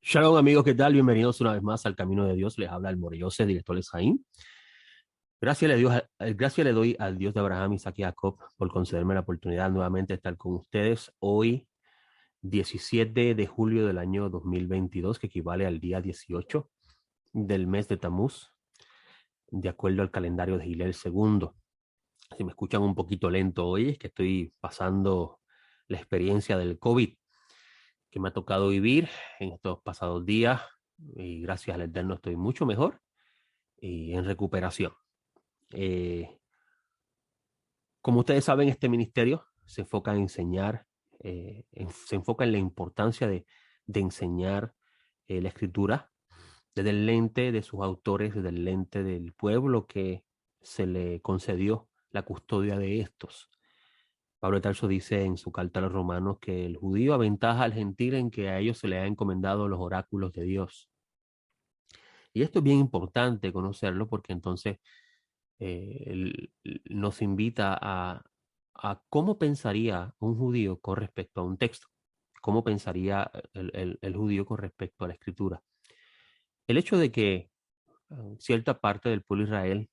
Shalom amigos, ¿qué tal? Bienvenidos una vez más al Camino de Dios. Les habla el Morellose, director de Jaim. Gracias le doy al Dios de Abraham, Isaac y Jacob por concederme la oportunidad nuevamente de estar con ustedes hoy, 17 de julio del año 2022, que equivale al día 18 del mes de Tamuz, de acuerdo al calendario de Gilel segundo. Si me escuchan un poquito lento hoy, es que estoy pasando la experiencia del COVID que me ha tocado vivir en estos pasados días y gracias al Eterno estoy mucho mejor y en recuperación. Eh, como ustedes saben, este ministerio se enfoca en enseñar, se enfoca en la importancia de enseñar la escritura desde el lente de sus autores, desde el lente del pueblo que se le concedió la custodia de estos. Pablo de Tarso dice en su carta a los romanos que el judío aventaja al gentil en que a ellos se les ha encomendado los oráculos de Dios. Y esto es bien importante conocerlo porque entonces nos invita a cómo pensaría un judío con respecto a un texto, cómo pensaría el judío con respecto a la escritura. El hecho de que cierta parte del pueblo de Israel,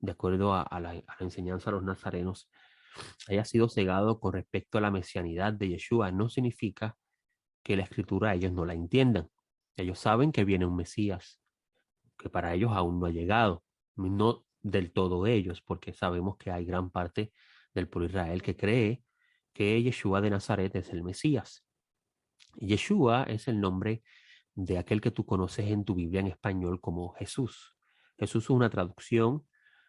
de acuerdo a la enseñanza de los nazarenos, haya sido cegado con respecto a la mesianidad de Yeshua, no significa que la escritura ellos no la entiendan. Ellos saben que viene un Mesías, que para ellos aún no ha llegado, no del todo ellos, porque sabemos que hay gran parte del pueblo de Israel que cree que Yeshua de Nazaret es el Mesías. Yeshua es el nombre de aquel que tú conoces en tu Biblia en español como Jesús. Jesús es una traducción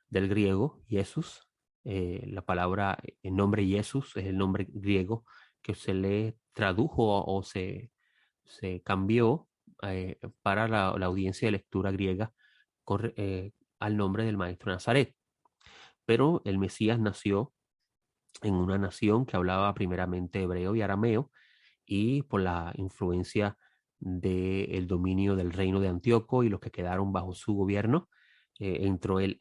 del griego Jesús. La palabra, el nombre Jesús es el nombre griego que se le tradujo o se cambió para la audiencia de lectura griega con, al nombre del maestro Nazaret. Pero el Mesías nació en una nación que hablaba primeramente hebreo y arameo, y por la influencia del dominio del reino de Antíoco y los que quedaron bajo su gobierno, entró el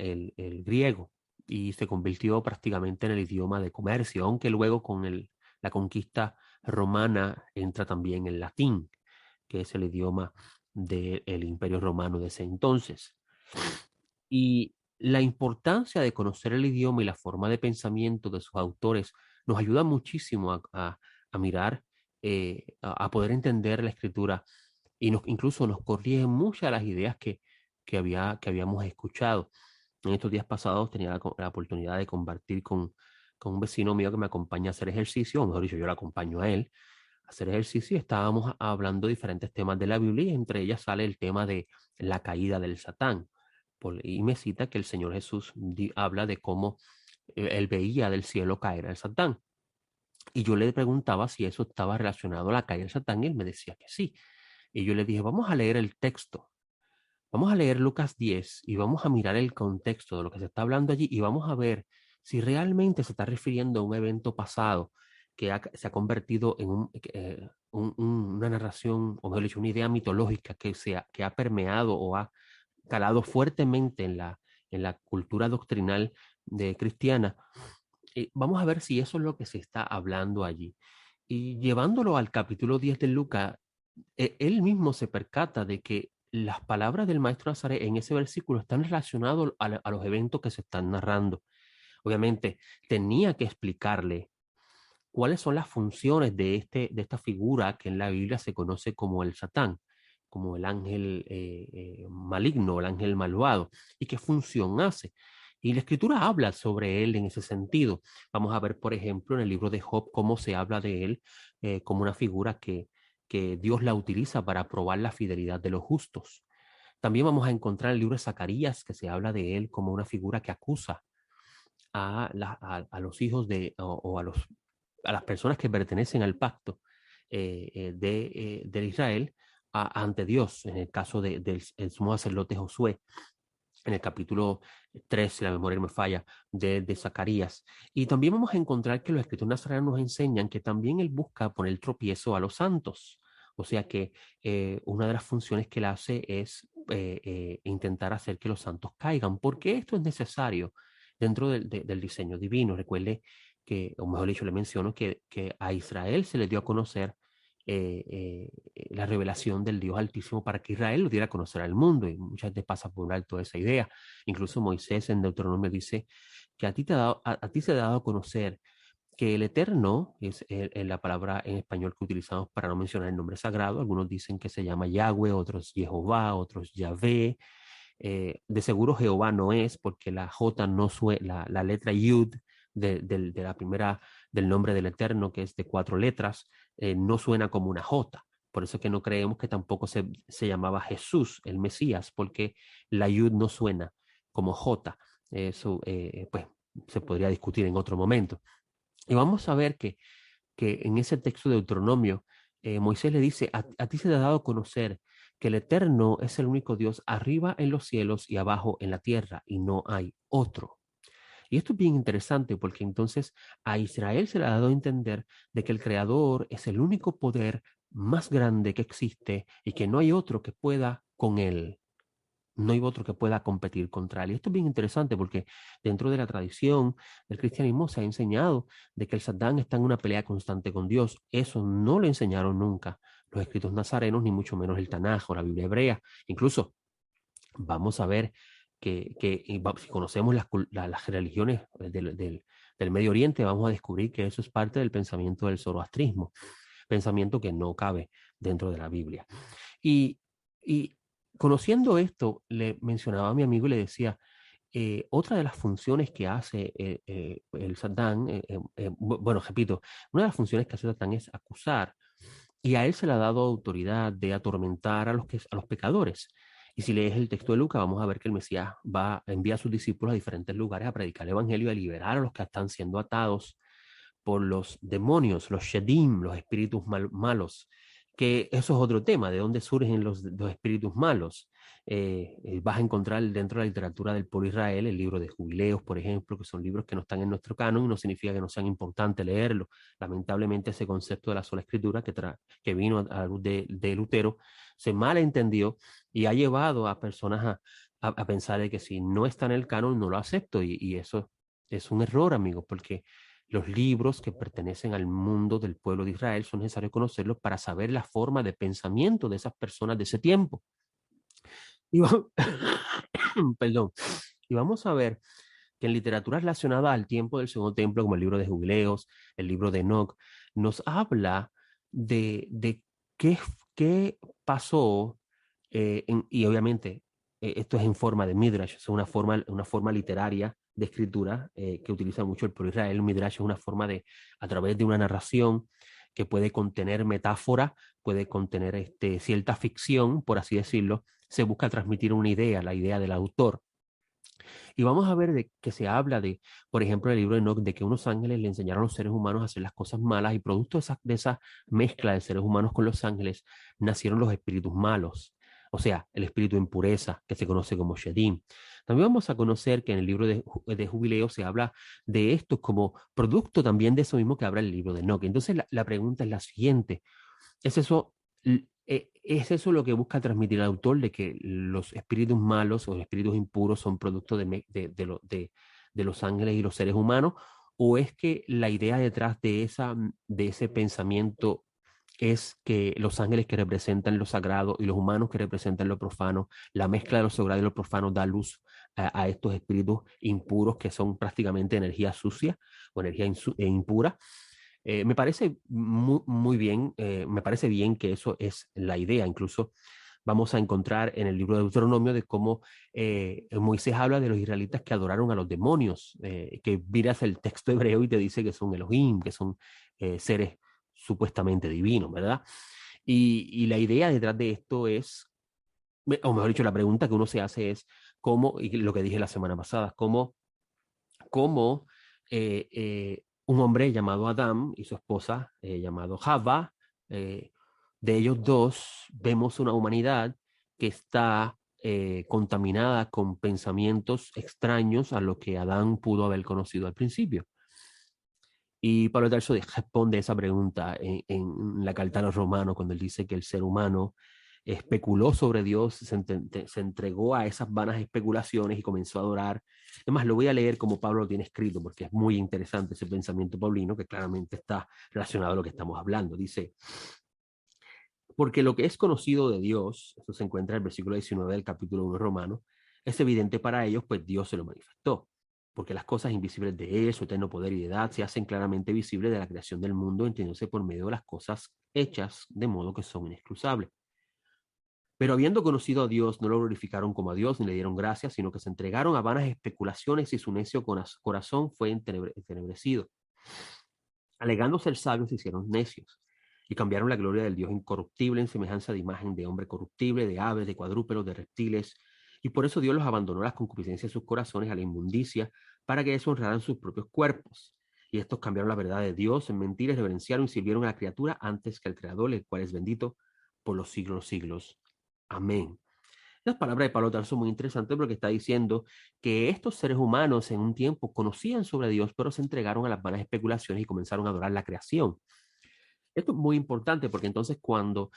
griego y se convirtió prácticamente en el idioma de comercio, aunque luego con la conquista romana entra también el latín, que es el idioma del Imperio Romano de ese entonces. Y la importancia de conocer el idioma y la forma de pensamiento de sus autores nos ayuda muchísimo a mirar, a poder entender la escritura y incluso nos corrige muchas de las ideas que habíamos escuchado. En estos días pasados tenía la oportunidad de compartir con un vecino mío que me acompaña a hacer ejercicio, o mejor dicho, yo lo acompaño a él a hacer ejercicio y estábamos hablando de diferentes temas de la Biblia y entre ellas sale el tema de la caída del Satán. Y me cita que el Señor Jesús habla de cómo él veía del cielo caer al Satán. Y yo le preguntaba si eso estaba relacionado a la caída del Satán y él me decía que sí. Y yo le dije, vamos a leer el texto. Vamos a leer Lucas 10 y vamos a mirar el contexto de lo que se está hablando allí y vamos a ver si realmente se está refiriendo a un evento pasado que se ha convertido en una narración, o mejor dicho, una idea mitológica que ha permeado o ha calado fuertemente en la cultura doctrinal de cristiana. Vamos a ver si eso es lo que se está hablando allí. Y llevándolo al capítulo 10 de Lucas, él mismo se percata de que las palabras del maestro Nazaret en ese versículo están relacionadas a los eventos que se están narrando. Obviamente, tenía que explicarle cuáles son las funciones de esta figura que en la Biblia se conoce como el Satán, como el ángel maligno, el ángel malvado, y qué función hace. Y la escritura habla sobre él en ese sentido. Vamos a ver, por ejemplo, en el libro de Job, cómo se habla de él como una figura que Dios la utiliza para probar la fidelidad de los justos. También vamos a encontrar en el libro de Zacarías que se habla de él como una figura que acusa a los hijos o a las personas que pertenecen al pacto de Israel ante Dios, en el caso del sumo sacerdote Josué, en el capítulo 3, si la memoria no me falla, de Zacarías. Y también vamos a encontrar que los escritos nazarenos nos enseñan que también él busca poner tropiezo a los santos. O sea que una de las funciones que él hace es intentar hacer que los santos caigan. ¿Por qué esto es necesario dentro del diseño divino? Recuerde que, o mejor dicho, le menciono que a Israel se le dio a conocer la revelación del Dios Altísimo para que Israel lo diera a conocer al mundo. Y muchas veces pasa por alto esa idea. Incluso Moisés en Deuteronomio dice que a ti se ha dado a conocer que el Eterno es la palabra en español que utilizamos para no mencionar el nombre sagrado. Algunos dicen que se llama Yahweh, otros Jehová, otros Yahvé. De seguro Jehová no es, porque la J no suena, la letra Yud de la primera del nombre del Eterno, que es de 4 letras, no suena como una J. Por eso que no creemos que tampoco se llamaba Jesús, el Mesías, porque la Yud no suena como J. Eso, pues, se podría discutir en otro momento. Y vamos a ver que en ese texto de Deuteronomio, Moisés le dice, a ti se te ha dado a conocer que el Eterno es el único Dios arriba en los cielos y abajo en la tierra, y no hay otro. Y esto es bien interesante porque entonces a Israel se le ha dado a entender de que el Creador es el único poder más grande que existe y que no hay otro que pueda con él. No hay otro que pueda competir contra él. Y esto es bien interesante porque dentro de la tradición del cristianismo se ha enseñado de que el Satán está en una pelea constante con Dios. Eso no lo enseñaron nunca los escritos nazarenos, ni mucho menos el Tanaj o la Biblia hebrea. Incluso vamos a ver si conocemos las religiones del Medio Oriente, vamos a descubrir que eso es parte del pensamiento del zoroastrismo, pensamiento que no cabe dentro de la Biblia. Y, y conociendo esto, le mencionaba a mi amigo y le decía, otra de las funciones que hace el Satán, bueno, repito, una de las funciones que hace Satán es acusar, y a él se le ha dado autoridad de atormentar a los pecadores. Y si lees el texto de Lucas, vamos a ver que el Mesías envía a sus discípulos a diferentes lugares a predicar el evangelio y a liberar a los que están siendo atados por los demonios, los shedim, los espíritus malos, que eso es otro tema, de dónde surgen los espíritus malos. Vas a encontrar dentro de la literatura del pueblo de Israel el libro de Jubileos, por ejemplo, que son libros que no están en nuestro canon y no significa que no sean importantes leerlos. Lamentablemente ese concepto de la sola escritura que vino a la luz de Lutero se malentendió y ha llevado a personas a pensar de que si no está en el canon no lo acepto y eso es un error, amigos, porque los libros que pertenecen al mundo del pueblo de Israel son necesarios conocerlos para saber la forma de pensamiento de esas personas de ese tiempo. Y perdón. Y vamos a ver que en literatura relacionada al tiempo del Segundo Templo, como el libro de Jubileos, el libro de Enoch, nos habla de qué, qué pasó, y obviamente esto es en forma de Midrash, es una forma literaria de escritura que utiliza mucho el pueblo de Israel. Midrash es una forma de, a través de una narración que puede contener metáfora, puede contener cierta ficción, por así decirlo, se busca transmitir una idea, la idea del autor. Y vamos a ver que se habla por ejemplo, en el libro de Enoch, de que unos ángeles le enseñaron a los seres humanos a hacer las cosas malas y producto de esa mezcla de seres humanos con los ángeles nacieron los espíritus malos, o sea, el espíritu de impureza, que se conoce como Shedim. También vamos a conocer que en el libro de Jubileo se habla de esto como producto también de eso mismo que habla el libro de Enoch. Entonces la pregunta es la siguiente, ¿es eso ¿es eso lo que busca transmitir el autor, de que los espíritus malos o los espíritus impuros son producto de los ángeles y los seres humanos? ¿O es que la idea detrás de ese pensamiento es que los ángeles que representan lo sagrado y los humanos que representan lo profano, la mezcla de lo sagrado y lo profano da luz a estos espíritus impuros que son prácticamente energía sucia o energía impura? Me parece muy bien, me parece bien que eso es la idea. Incluso vamos a encontrar en el libro de Deuteronomio de cómo Moisés habla de los israelitas que adoraron a los demonios, que miras el texto hebreo y te dice que son Elohim, que son seres supuestamente divinos, ¿verdad? Y la idea detrás de esto es, o mejor dicho, la pregunta que uno se hace es cómo, y lo que dije la semana pasada, cómo un hombre llamado Adán y su esposa llamado Java, eh, de ellos dos vemos una humanidad que está contaminada con pensamientos extraños a lo que Adán pudo haber conocido al principio. Y Pablo de Tarso responde esa pregunta en la carta a los romanos cuando él dice que el ser humano especuló sobre Dios, se entregó a esas vanas especulaciones y comenzó a adorar. Además, lo voy a leer como Pablo lo tiene escrito porque es muy interesante ese pensamiento paulino que claramente está relacionado a lo que estamos hablando. Dice, Porque lo que es conocido de Dios, esto se encuentra en el versículo 19 del capítulo 1 romano, es evidente para ellos, pues Dios se lo manifestó. Porque las cosas invisibles de Él, su eterno poder y edad, se hacen claramente visibles de la creación del mundo, entendiéndose por medio de las cosas hechas, de modo que son inexcusables. Pero habiendo conocido a Dios, no lo glorificaron como a Dios, ni le dieron gracias, sino que se entregaron a vanas especulaciones y su necio corazón fue entenebrecido. Alegando ser sabios, se hicieron necios y cambiaron la gloria del Dios incorruptible en semejanza de imagen de hombre corruptible, de aves, de cuadrúpedos, de reptiles. Y por eso Dios los abandonó a las concupiscencias de sus corazones, a la inmundicia, para que ellos honraran sus propios cuerpos. Y estos cambiaron la verdad de Dios en mentiras, reverenciaron y sirvieron a la criatura antes que al Creador, el cual es bendito por los siglos de los siglos. Amén. Las palabras de Pablo Tarso son muy interesantes porque está diciendo que estos seres humanos en un tiempo conocían sobre Dios, pero se entregaron a las vanas especulaciones y comenzaron a adorar la creación. Esto es muy importante porque entonces cuando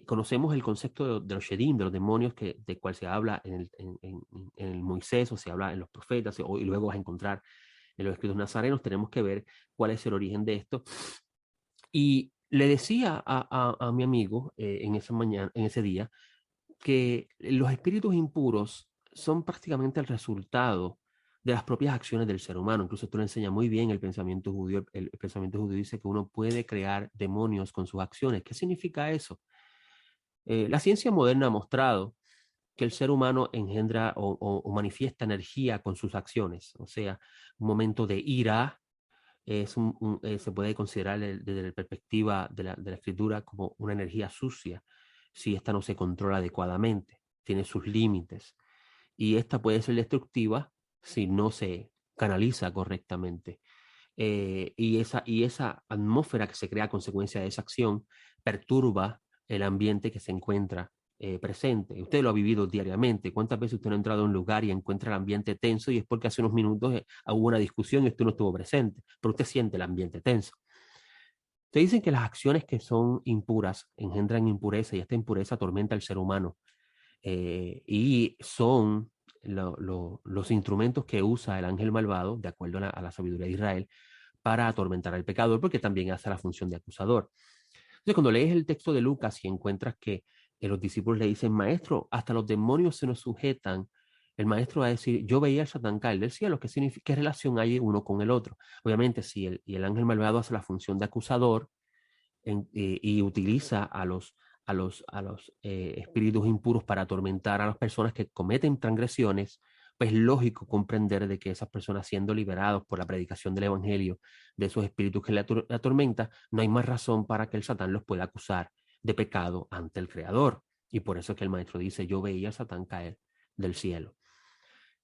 conocemos el concepto de los Shedim, de los demonios, de cual se habla en el Moisés o se habla en los profetas y luego vas a encontrar en los escritos nazarenos, tenemos que ver cuál es el origen de esto. Y le decía a mi amigo en esa mañana, en ese día, que los espíritus impuros son prácticamente el resultado de las propias acciones del ser humano. Incluso esto lo enseña muy bien el pensamiento judío. El pensamiento judío dice que uno puede crear demonios con sus acciones. ¿Qué significa eso? La ciencia moderna ha mostrado que el ser humano engendra o manifiesta energía con sus acciones. O sea, un momento de ira se puede considerar desde la perspectiva de la escritura como una energía sucia si esta no se controla adecuadamente, tiene sus límites. Y esta puede ser destructiva si no se canaliza correctamente. Y esa atmósfera que se crea a consecuencia de esa acción perturba el ambiente que se encuentra presente. Usted lo ha vivido diariamente. ¿Cuántas veces usted no ha entrado a un lugar y encuentra el ambiente tenso y es porque hace unos minutos hubo una discusión y usted no estuvo presente, pero usted siente el ambiente tenso? Te dicen que las acciones que son impuras engendran impureza y esta impureza atormenta al ser humano y son los instrumentos que usa el ángel malvado, de acuerdo a la sabiduría de Israel, para atormentar al pecador, porque también hace la función de acusador. Entonces, cuando lees el texto de Lucas y encuentras que los discípulos le dicen, maestro, hasta los demonios se nos sujetan, el maestro va a decir, yo veía al Satán caer del cielo. ¿Qué relación hay uno con el otro? Obviamente, si el ángel malvado hace la función de acusador y utiliza a los espíritus impuros para atormentar a las personas que cometen transgresiones, pues es lógico comprender de que esas personas siendo liberados por la predicación del evangelio de esos espíritus que le atormentan, no hay más razón para que el Satán los pueda acusar de pecado ante el Creador. Y por eso es que el maestro dice, yo veía a Satán caer del cielo.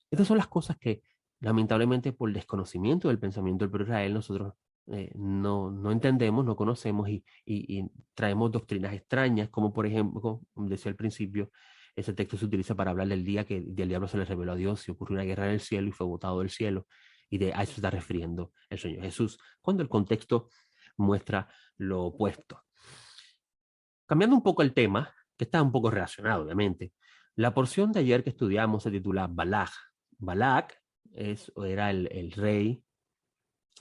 Estas son las cosas que lamentablemente por desconocimiento del pensamiento del pueblo de Israel nosotros no entendemos, no conocemos y traemos doctrinas extrañas, como por ejemplo, como decía al principio, ese texto se utiliza para hablar del día que el diablo se le reveló a Dios y ocurrió una guerra en el cielo y fue botado del cielo. Y a eso se está refiriendo el Señor Jesús, cuando el contexto muestra lo opuesto. Cambiando un poco el tema, que está un poco relacionado, obviamente, la porción de ayer que estudiamos se titula Balak. Balak era el rey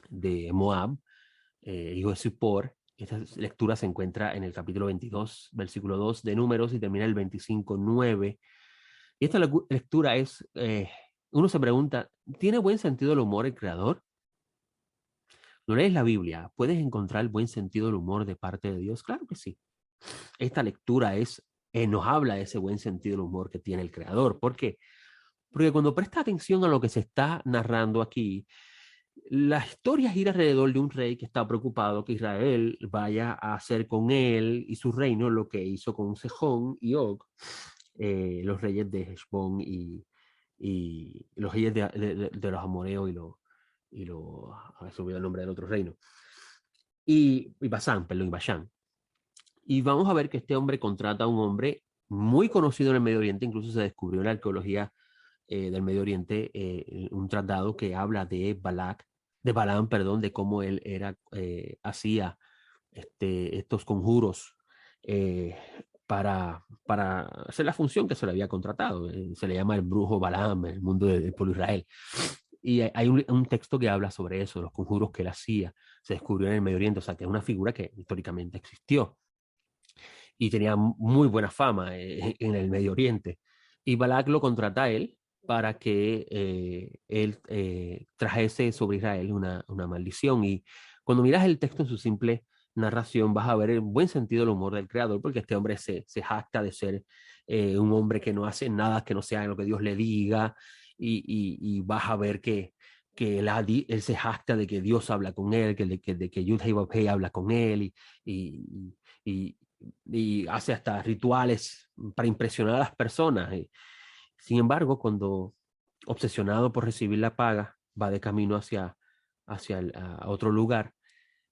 de Moab, hijo de Zippor. Esta lectura se encuentra en el capítulo 22, versículo 2 de Números y termina el 25, 9. Y esta lectura uno se pregunta, ¿tiene buen sentido el humor el creador? ¿No lees la Biblia? ¿Puedes encontrar el buen sentido del humor de parte de Dios? Claro que sí. Esta lectura nos habla de ese buen sentido del humor que tiene el creador. ¿Por qué? Porque cuando presta atención a lo que se está narrando aquí, la historia gira alrededor de un rey que está preocupado que Israel vaya a hacer con él y su reino lo que hizo con Sejón y Og, los reyes de Heshbón y los reyes de los amoreos se olvidó el nombre del otro reino, y Basán, perdón, y Bashán. Y vamos a ver que este hombre contrata a un hombre muy conocido en el Medio Oriente, incluso se descubrió en la arqueología del Medio Oriente un tratado que habla de Balaam, perdón, de cómo él hacía estos conjuros para hacer la función que se le había contratado. Se le llama el brujo Balaam en el mundo del pueblo de Israel. Y hay un texto que habla sobre eso, los conjuros que él hacía, se descubrió en el Medio Oriente, o sea, que es una figura que históricamente existió. y tenía muy buena fama en el Medio Oriente. Y Balak lo contrata a él para que él trajese sobre Israel una maldición. Y cuando miras el texto en su simple narración, vas a ver en buen sentido el humor del creador, porque este hombre se jacta de ser un hombre que no hace nada que no sea lo que Dios le diga, y vas a ver que él se jacta de que Dios habla con él, de que Yud-Heh-Vav-Heh habla con él, y, y, y hace hasta rituales para impresionar a las personas. Sin embargo, cuando obsesionado por recibir la paga, va de camino a otro lugar,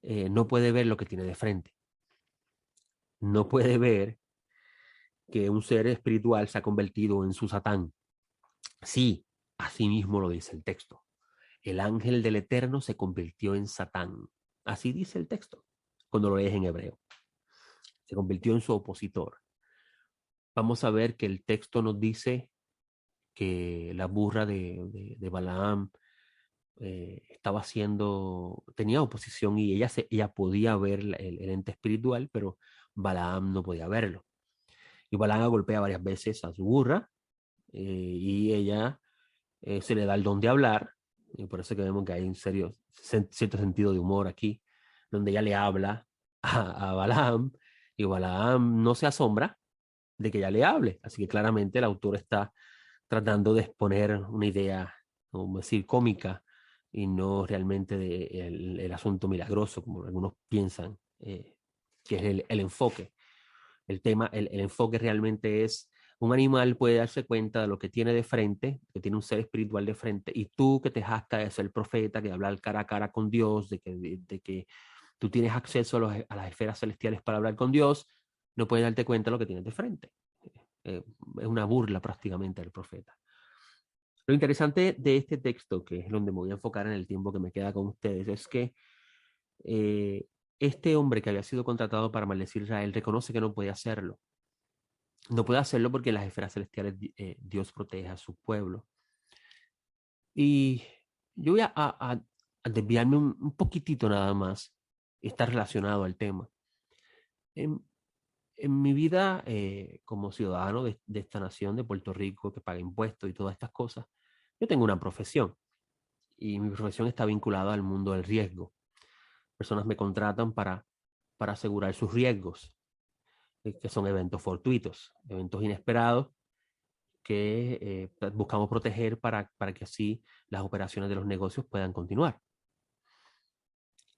no puede ver lo que tiene de frente. No puede ver que un ser espiritual se ha convertido en su Satán. Sí, así mismo lo dice el texto. El ángel del Eterno se convirtió en Satán. Así dice el texto, cuando lo lees en hebreo. Se convirtió en su opositor. Vamos a ver que el texto nos dice que la burra de Balaam tenía oposición, y ella podía ver el ente espiritual, pero Balaam no podía verlo. Y Balaam golpea varias veces a su burra, y ella se le da el don de hablar, y por eso que vemos que hay un cierto sentido de humor aquí, donde ella le habla a Balaam, y Balaam no se asombra de que ella le hable. Así que claramente el autor está tratando de exponer una idea, como decir, cómica, y no realmente el asunto milagroso, como algunos piensan, que es el enfoque. El enfoque realmente es: un animal puede darse cuenta de lo que tiene de frente, que tiene un ser espiritual de frente, y tú, que te jactas de ser profeta, que hablar cara a cara con Dios, de que tú tienes acceso a las esferas celestiales para hablar con Dios, no puedes darte cuenta de lo que tienes de frente. Es una burla prácticamente del profeta. Lo interesante de este texto, que es donde me voy a enfocar en el tiempo que me queda con ustedes, es que eh, este hombre que había sido contratado para maldecir a Israel reconoce que no puede hacerlo. No puede hacerlo porque en las esferas celestiales Dios protege a su pueblo. Y yo voy a desviarme un poquitito nada más, está relacionado al tema. En, en mi vida como ciudadano de esta nación, de Puerto Rico, que paga impuestos y todas estas cosas, yo tengo una profesión, y mi profesión está vinculada al mundo del riesgo. Personas me contratan para asegurar sus riesgos, que son eventos fortuitos, eventos inesperados que buscamos proteger para que así las operaciones de los negocios puedan continuar.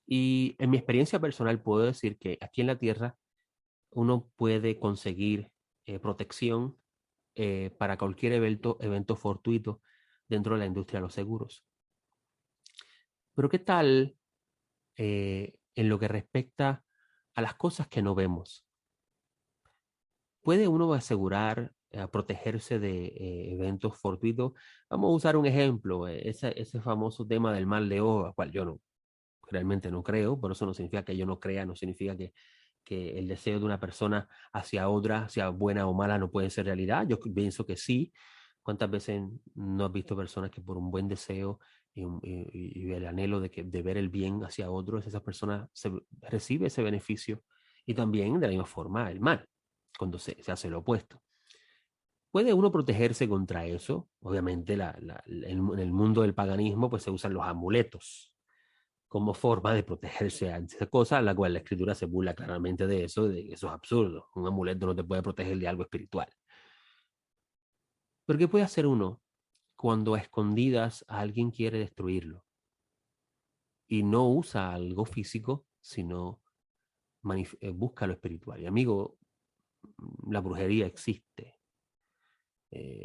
Y en mi experiencia personal puedo decir que aquí en la Tierra uno puede conseguir protección para cualquier evento fortuito dentro de la industria de los seguros. Pero ¿qué tal en lo que respecta a las cosas que no vemos? ¿Puede uno asegurar, protegerse de eventos fortuitos? Vamos a usar un ejemplo, ese famoso tema del mal de ojo, al cual yo realmente no creo, pero eso no significa que yo no crea, no significa que el deseo de una persona hacia otra, sea buena o mala, no puede ser realidad. Yo pienso que sí. ¿Cuántas veces no has visto personas que por un buen deseo y el anhelo de ver el bien hacia otros, esa persona recibe ese beneficio? Y también de la misma forma el mal, cuando se hace lo opuesto. ¿Puede uno protegerse contra eso? Obviamente en el mundo del paganismo pues se usan los amuletos como forma de protegerse ante esa cosa, la cual la escritura se burla claramente de eso, de que eso es absurdo. Un amuleto no te puede proteger de algo espiritual. Pero ¿qué puede hacer uno cuando a escondidas alguien quiere destruirlo y no usa algo físico, sino busca lo espiritual? Y amigo, la brujería existe.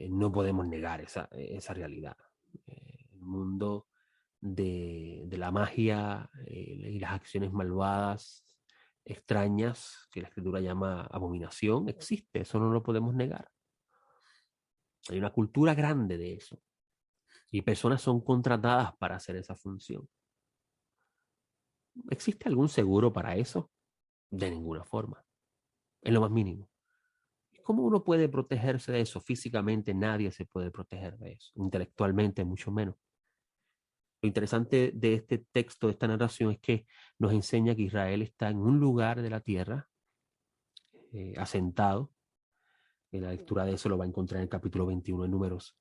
No podemos negar esa realidad. El mundo de la magia y las acciones malvadas, extrañas, que la escritura llama abominación, existe, eso no lo podemos negar. Hay una cultura grande de eso, y personas son contratadas para hacer esa función. ¿Existe algún seguro para eso? De ninguna forma, en lo más mínimo. ¿Cómo uno puede protegerse de eso? Físicamente nadie se puede proteger de eso, intelectualmente mucho menos. Lo interesante de este texto, de esta narración, es que nos enseña que Israel está en un lugar de la tierra asentado. En la lectura de eso lo va a encontrar en el capítulo 21 de Números.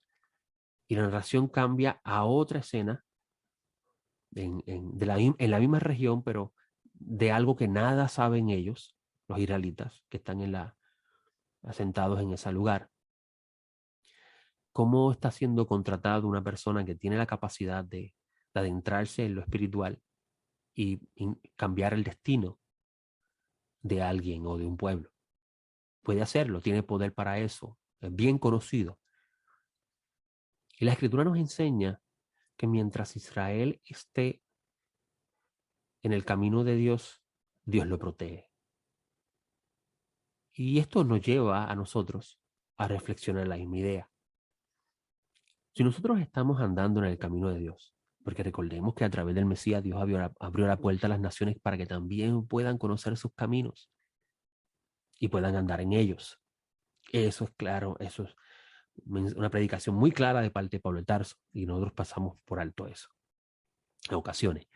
Y la narración cambia a otra escena en la misma región, pero de algo que nada saben ellos, los israelitas, que están asentados en ese lugar. Cómo está siendo contratado una persona que tiene la capacidad de adentrarse en lo espiritual y cambiar el destino de alguien o de un pueblo. Puede hacerlo, tiene poder para eso, es bien conocido. Y la Escritura nos enseña que mientras Israel esté en el camino de Dios, Dios lo protege. Y esto nos lleva a nosotros a reflexionar la misma idea. Si nosotros estamos andando en el camino de Dios, porque recordemos que a través del Mesías Dios abrió la puerta a las naciones para que también puedan conocer sus caminos y puedan andar en ellos. Eso es claro, eso es una predicación muy clara de parte de Pablo de Tarso y nosotros pasamos por alto eso en ocasiones.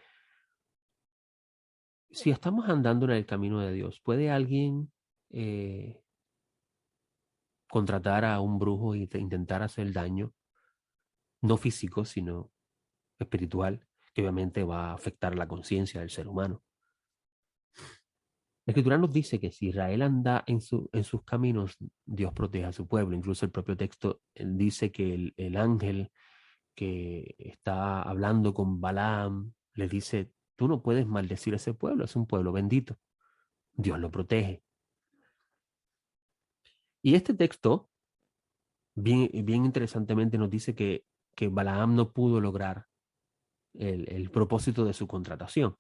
Si estamos andando en el camino de Dios, ¿puede alguien contratar a un brujo e intentar hacer daño, no físico, sino espiritual, que obviamente va a afectar la conciencia del ser humano? La Escritura nos dice que si Israel anda en sus caminos, Dios protege a su pueblo. Incluso el propio texto dice que el ángel que está hablando con Balaam le dice, tú no puedes maldecir a ese pueblo, es un pueblo bendito. Dios lo protege. Y este texto, bien interesantemente, nos dice que Balaam no pudo lograr el propósito de su contratación.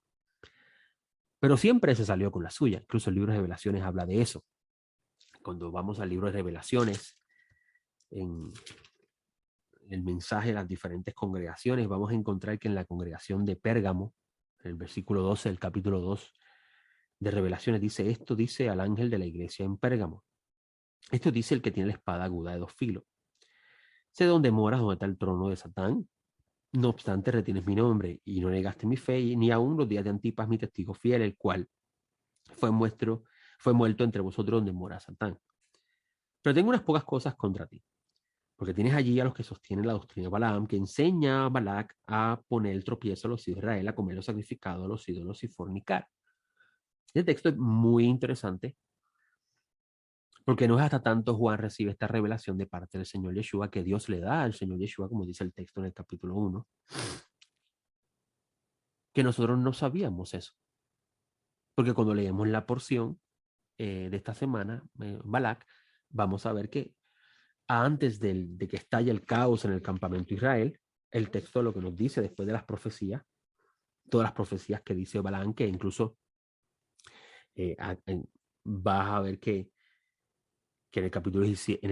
Pero siempre se salió con la suya. Incluso el libro de Revelaciones habla de eso. Cuando vamos al libro de Revelaciones, en el mensaje de las diferentes congregaciones, vamos a encontrar que en la congregación de Pérgamo, en el versículo 12 del capítulo 2 de Revelaciones, dice, esto dice al ángel de la iglesia en Pérgamo. Esto dice el que tiene la espada aguda de 2 filos. Sé dónde moras, donde está el trono de Satán. No obstante, retienes mi nombre y no negaste mi fe, ni aún los días de Antipas, mi testigo fiel, el cual fue muerto entre vosotros donde mora Satán. Pero tengo unas pocas cosas contra ti, porque tienes allí a los que sostienen la doctrina de Balaam, que enseña a Balac a poner el tropiezo a los hijos de Israel, a comer lo sacrificado a los ídolos y fornicar. Este texto es muy interesante, porque no es hasta tanto Juan recibe esta revelación de parte del Señor Yeshua que Dios le da al Señor Yeshua, como dice el texto en el capítulo 1, que nosotros no sabíamos eso. Porque cuando leemos la porción de esta semana, Balac, vamos a ver que antes de que estalle el caos en el campamento de Israel, el texto lo que nos dice después de las profecías, todas las profecías que dice Balaam, que incluso vas a ver que en el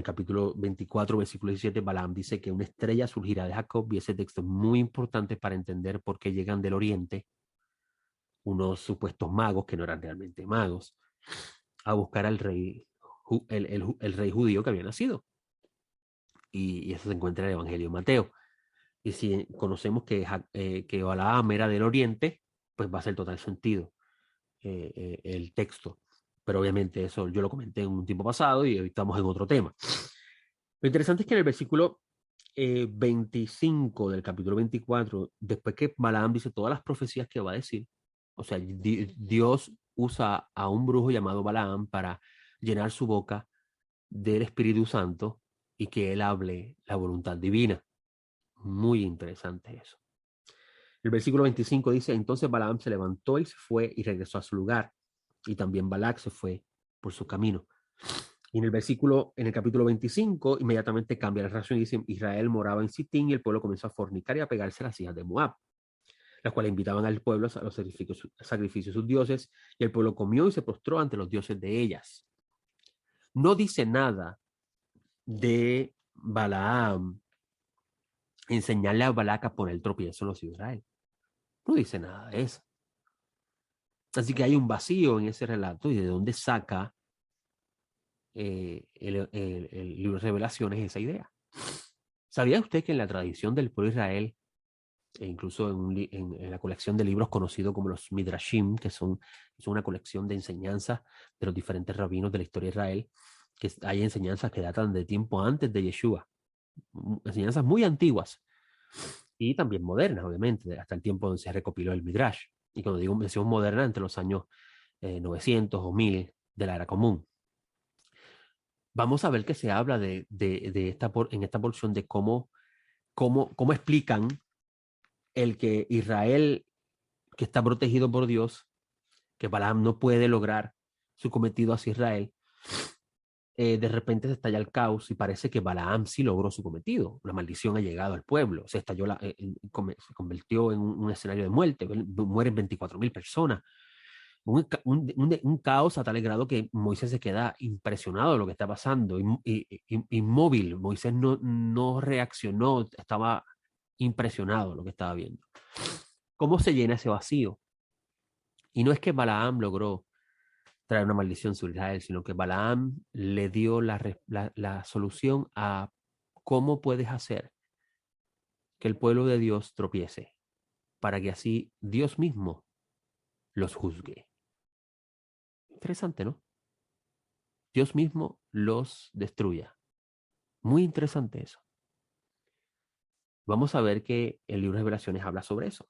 capítulo 24, versículo 17, Balaam dice que una estrella surgirá de Jacob, y ese texto es muy importante para entender por qué llegan del oriente unos supuestos magos, que no eran realmente magos, a buscar al rey, el rey judío que había nacido. Y eso se encuentra en el Evangelio de Mateo. Y si conocemos que Balaam era del oriente, pues va a ser total sentido el texto. Pero obviamente eso yo lo comenté en un tiempo pasado y hoy estamos en otro tema. Lo interesante es que en el versículo 25 del capítulo 24, después que Balaam dice todas las profecías que va a decir, o sea, Dios usa a un brujo llamado Balaam para llenar su boca del Espíritu Santo y que él hable la voluntad divina. Muy interesante eso. El versículo 25 dice, entonces Balaam se levantó y se fue y regresó a su lugar. Y también Balac se fue por su camino. Y en el capítulo 25, inmediatamente cambia la relación y dice, Israel moraba en Sitín y el pueblo comenzó a fornicar y a pegarse a las hijas de Moab, las cuales invitaban al pueblo a los sacrificios de sus dioses, y el pueblo comió y se postró ante los dioses de ellas. No dice nada de Balaam enseñarle a Balac a poner el tropiezo en los hijos de Israel. No dice nada de eso. Así que hay un vacío en ese relato y de dónde saca el libro de Revelaciones esa idea. ¿Sabía usted que en la tradición del pueblo de Israel e incluso en la colección de libros conocidos como los Midrashim, que son una colección de enseñanzas de los diferentes rabinos de la historia de Israel, que hay enseñanzas que datan de tiempo antes de Yeshua, enseñanzas muy antiguas y también modernas, obviamente, hasta el tiempo donde se recopiló el Midrash. Y cuando digo mención moderna, entre los años 900 o 1000 de la era común. Vamos a ver que se habla en esta porción de cómo explican el que Israel, que está protegido por Dios, que Balaam no puede lograr su cometido hacia Israel, de repente se estalla el caos y parece que Balaam sí logró su cometido. La maldición ha llegado al pueblo, se convirtió en un escenario de muerte, mueren 24,000 personas. Un caos a tal grado que Moisés se queda impresionado de lo que está pasando, inmóvil. Moisés no reaccionó, estaba impresionado de lo que estaba viendo. ¿Cómo se llena ese vacío? Y no es que Balaam logró traer una maldición sobre Israel, sino que Balaam le dio la solución a cómo puedes hacer que el pueblo de Dios tropiece, para que así Dios mismo los juzgue. Interesante, ¿no? Dios mismo los destruya. Muy interesante eso. Vamos a ver que el libro de Revelaciones habla sobre eso.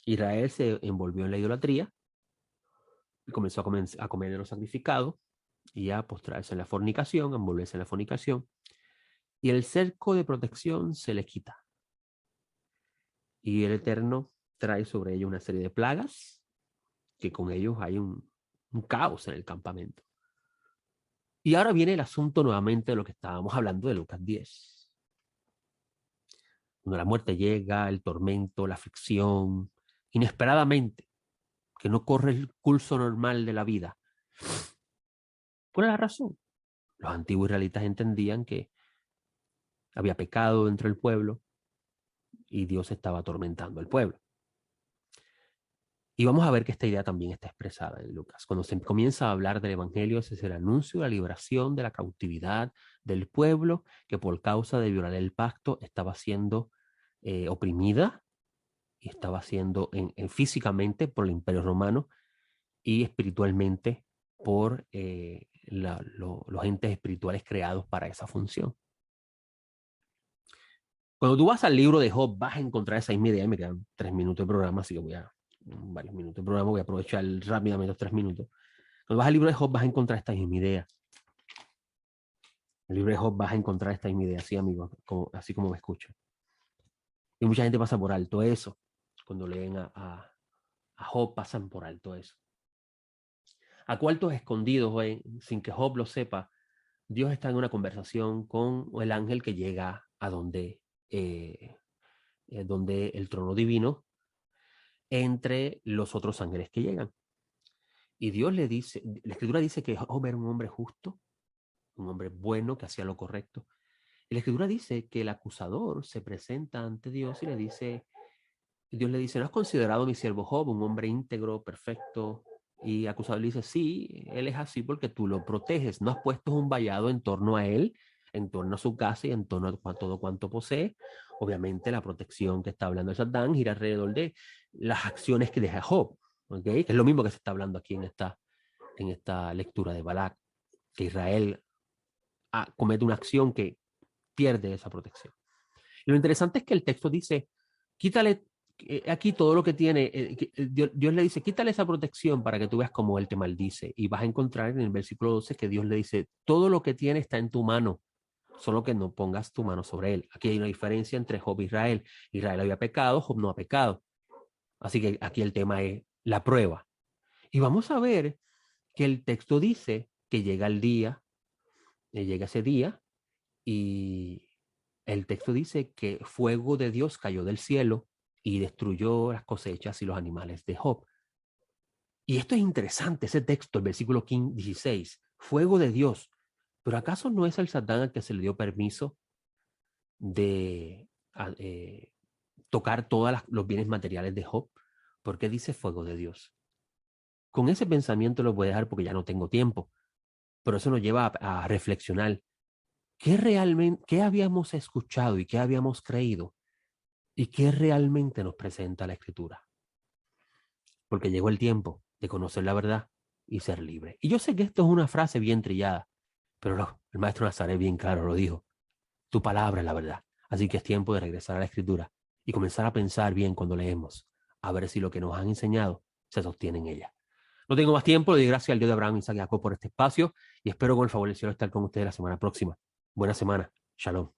Israel se envolvió en la idolatría y comenzó a comer de los sacrificados y a postrarse en la fornicación, a envolverse en la fornicación. Y el cerco de protección se le quita. Y el Eterno trae sobre ellos una serie de plagas, que con ellos hay un caos en el campamento. Y ahora viene el asunto nuevamente de lo que estábamos hablando de Lucas 10. Cuando la muerte llega, el tormento, la aflicción, inesperadamente, que no corre el curso normal de la vida. ¿Cuál es la razón? Los antiguos israelitas entendían que había pecado dentro del pueblo y Dios estaba atormentando al pueblo. Y vamos a ver que esta idea también está expresada en Lucas. Cuando se comienza a hablar del evangelio, ese es el anuncio de la liberación de la cautividad del pueblo que por causa de violar el pacto estaba siendo oprimida y estaba siendo físicamente por el imperio romano y espiritualmente por los entes espirituales creados para esa función. Cuando tú vas al libro de Job, vas a encontrar esa misma idea. Me quedan 3 minutos de programa, así que varios minutos de programa, voy a aprovechar rápidamente los 3 minutos. Cuando vas al libro de Job, vas a encontrar esta misma idea. En el libro de Job vas a encontrar esta misma idea, así, amigo, así como me escuchan. Y mucha gente pasa por alto eso. Cuando leen a Job, pasan por alto eso. A cuartos escondidos, sin que Job lo sepa, Dios está en una conversación con el ángel que llega a donde el trono divino, entre los otros ángeles que llegan. Y Dios le dice, la escritura dice que Job era un hombre justo, un hombre bueno que hacía lo correcto. Y la escritura dice que el acusador se presenta ante Dios y Dios le dice, ¿no has considerado a mi siervo Job un hombre íntegro, perfecto? Y el acusador le dice, sí, él es así porque tú lo proteges, no has puesto un vallado en torno a él, en torno a su casa y en torno a todo cuanto posee. Obviamente la protección que está hablando el Satán gira alrededor de las acciones que deja Job, ¿okay? Es lo mismo que se está hablando aquí en esta lectura de Balac, que Israel comete una acción que pierde esa protección. Y lo interesante es que el texto dice, quítale aquí todo lo que tiene, Dios le dice, quítale esa protección para que tú veas cómo Él te maldice. Y vas a encontrar en el versículo 12 que Dios le dice, todo lo que tiene está en tu mano, solo que no pongas tu mano sobre él. Aquí hay una diferencia entre Job e Israel. Israel había pecado, Job no ha pecado. Así que aquí el tema es la prueba. Y vamos a ver que el texto dice que llega ese día, y el texto dice que fuego de Dios cayó del cielo y destruyó las cosechas y los animales de Job. Y esto es interesante, ese texto, el versículo 16, fuego de Dios. ¿Pero acaso no es el Satán al que se le dio permiso de tocar todos los bienes materiales de Job? ¿Por qué dice fuego de Dios? Con ese pensamiento lo voy a dejar porque ya no tengo tiempo, pero eso nos lleva a reflexionar. ¿Qué habíamos escuchado y qué habíamos creído ¿Y qué realmente nos presenta la Escritura? Porque llegó el tiempo de conocer la verdad y ser libre. Y yo sé que esto es una frase bien trillada, pero no, el maestro Nazaret bien claro lo dijo. Tu palabra es la verdad. Así que es tiempo de regresar a la Escritura y comenzar a pensar bien cuando leemos, a ver si lo que nos han enseñado se sostiene en ella. No tengo más tiempo, le doy gracias al Dios de Abraham, Isaac y Jacob por este espacio y espero con el favor del cielo estar con ustedes la semana próxima. Buena semana. Shalom.